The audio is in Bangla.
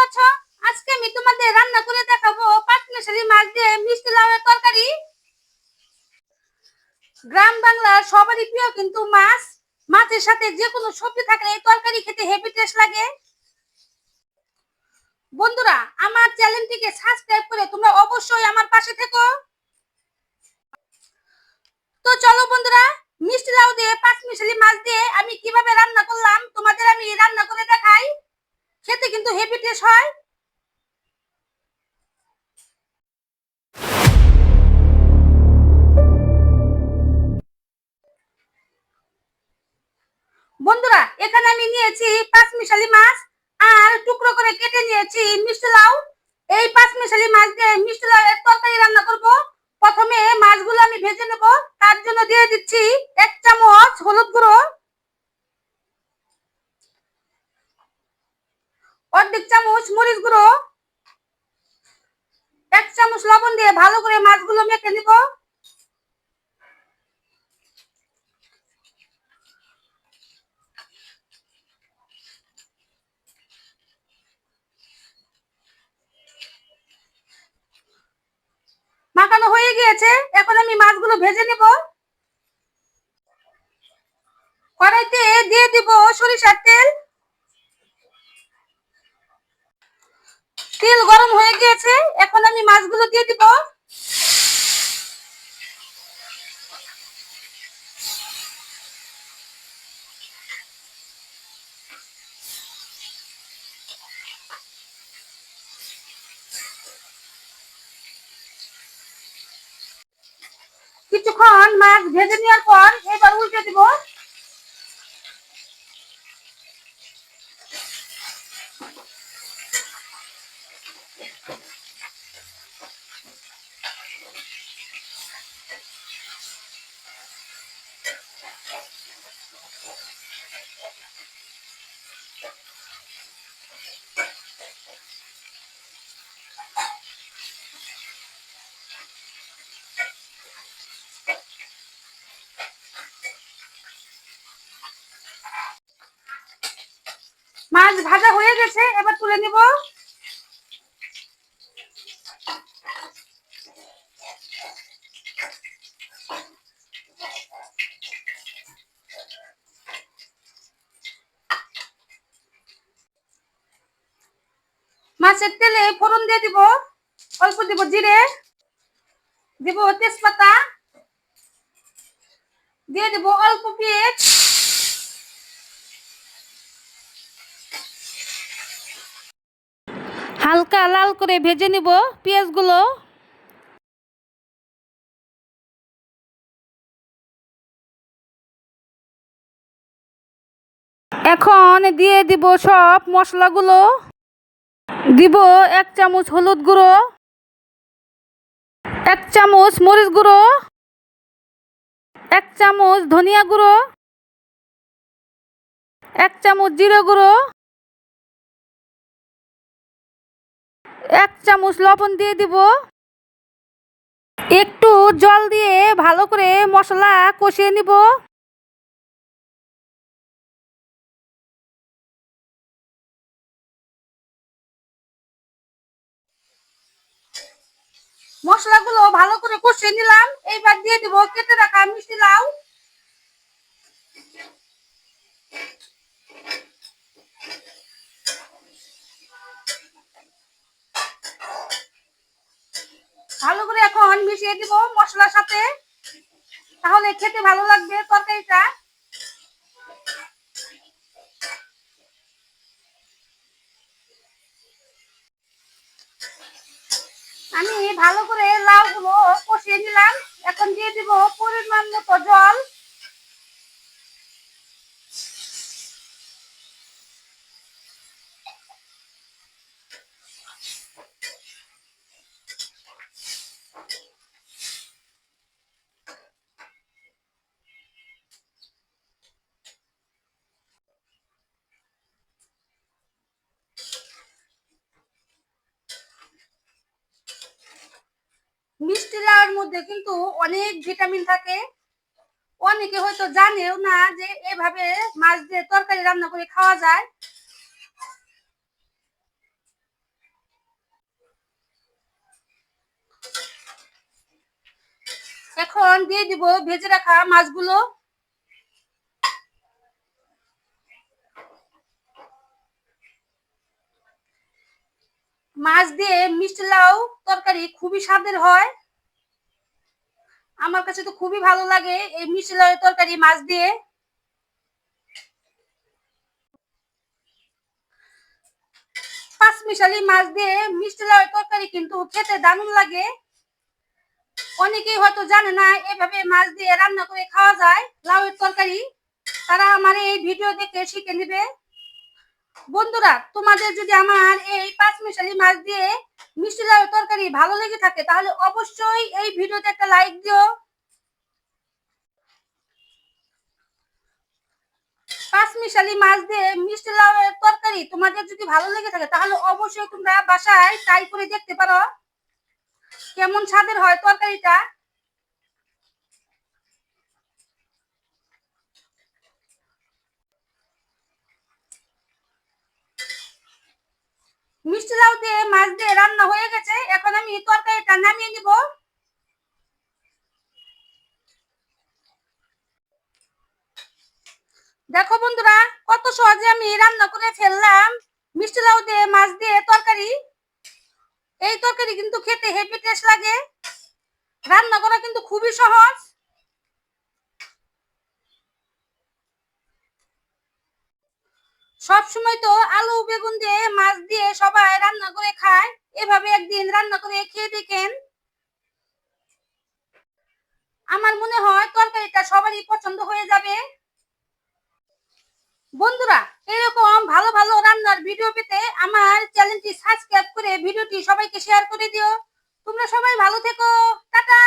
আছো? আজকে আমি তোমাদের রান্না করে দেখাবো পাঁচমিশালি মাছ দিয়ে মিষ্টি লাউয়ের তরকারি। গ্রাম বাংলার সবারই প্রিয় কিন্তু মাছ। মাছের সাথে যে কোনো সবজি থাকলে এই তরকারি খেতে হেভি টেস্ট লাগে। বন্ধুরা, আমার চ্যানেলটিকে সাবস্ক্রাইব করে তোমরা অবশ্যই আমার পাশে থেকো। তো চলো বন্ধুরা, মিষ্টি লাউ দিয়ে পাঁচমিশালি মাছ দিয়ে আমি কিভাবে রান্না করলাম তোমাদের আমি রান্না করে দেখাই। খেতে কিন্তু হেভি টেস্ট হয়। বন্ধুরা, এখানে আমি নিয়েছি পাঁচমিশালি মাছ আর টুকরো করে কেটে নিয়েছি মিষ্টি লাউ। এই পাঁচমিশালি মাছ দিয়ে মিষ্টি লাউয়ের তরকারি রান্না করব। প্রথমে মাছগুলো আমি ভেজে নেব। তার জন্য দিয়ে দিচ্ছি 1 চামচ হলুদ গুঁড়ো, 1/2 চামচ মরিচ গুঁড়ো, 1 চামচ লবণ দিয়ে ভালো করে মাছগুলো মেখে নিব। মাখানো হয়ে গিয়েছে, এখন আমি মাছগুলো ভেজে নেব। কড়াইতে দিয়ে দিব সরিষার তেল। তেল গরম হয়ে গিয়েছে, এখন আমি মাছগুলো দিয়ে দিব। কিছুক্ষণ মাছ ভেজে নেওয়ার পর এবার উল্টে দিব। মাছ ভাজা হয়ে গেছে, এবার তুলে নিব। মাছের তেলে ফোড়ন দিয়ে দিব। অল্প দিব জিরে, দিব তেজপাতা, দিয়ে দিব অল্প পেঁয়াজ, হালকা লাল করে ভেজে নিব পেঁয়াজগুলো। এখন দিয়ে দিব সব মশলাগুলো। দিব 1 চামচ হলুদ গুঁড়ো, 1 চামচ মরিচ গুঁড়ো, 1 চামচ ধনিয়া গুঁড়ো, 1 চামচ জিরে গুঁড়ো, 1 চামচ লবণ দিয়ে দিব। একটু জল দিয়ে ভালো করে মশলা কষিয়ে নিব। মশলাগুলো ভালো করে কষিয়ে নিলাম, এইবার দিয়ে দিব কেটে রাখা মিষ্টি লাউ। ভালো করে এখন মিশিয়ে দিব মশলার সাথে, তাহলে খেতে ভালো লাগবে তরকারিটা। আমি ভালো করে লাউগুলো কষিয়ে নিলাম, এখন দিয়ে দিব পরিমাণ মতো জল। মিষ্টি লাউয়ের মধ্যে কিন্তু অনেক ভিটামিন থাকে। অনেকে হয়তো জানেও না যে এভাবে মাছ দিয়ে তরকারি রান্না করে খাওয়া যায়। এখন দিয়ে দিব ভেজে রাখা মাছগুলো। মাছ দিয়ে মিষ্টি লাউ তরকারি খুবই স্বাদের হয়। আমার কাছে তো খুবই ভালো লাগে এই মিষ্টি লাউ তরকারি মাছ দিয়ে। পাঁচমিশালি মাছ দিয়ে মিষ্টি লাউ তরকারি কিন্তু খেতে দারুণ লাগে। অনেকেই হয়তো জানে না এভাবে মাছ দিয়ে রান্না করে খাওয়া যায় লাউয়ের তরকারি। তারা আমার এই ভিডিও দেখে শিখে নেবে। বন্ধুরা, তোমাদের যদি আমার এই পাঁচমিশালি মাছ দিয়ে মিষ্টি লাউয়ের তরকারি ভালো লেগে থাকে তাহলে অবশ্যই এই ভিডিওতে একটা লাইক দিও। পাঁচমিশালি মাছ দিয়ে মিষ্টি লাউয়ের তরকারি তোমাদের যদি ভালো লেগে থাকে তাহলে অবশ্যই তোমরা বাসায় ট্রাই করে দেখতে পারো কেমন স্বাদের হয় তরকারিটা। মিষ্টি লাউ দিয়ে মাছ দিয়ে রান্না হয়ে গেছে, এখন আমি তরকারিটা নামিয়ে নিব। দেখো বন্ধুরা, কত সহজে আমি রান্না করে ফেললাম মিষ্টি লাউ দিয়ে মাছ দিয়ে তরকারি। এই তরকারি কিন্তু খেতে হেভি টেস্ট লাগে, রান্না করা কিন্তু খুবই সহজ। সব সময় তো আলু বেগুন দিয়ে মাছ দিয়ে সবাই রান্না করে খায়, এভাবে একদিন রান্না করে খেয়ে দেখেন। আমার মনে হয় তরকারিটা সবারই পছন্দ হয়ে যাবে। বন্ধুরা, এরকম ভালো ভালো রান্নার ভিডিও পেতে আমার চ্যানেলটি সাবস্ক্রাইব করে ভিডিওটি সবাইকে শেয়ার করে দিও। তোমরা সবাই ভালো থেকো। টাটা।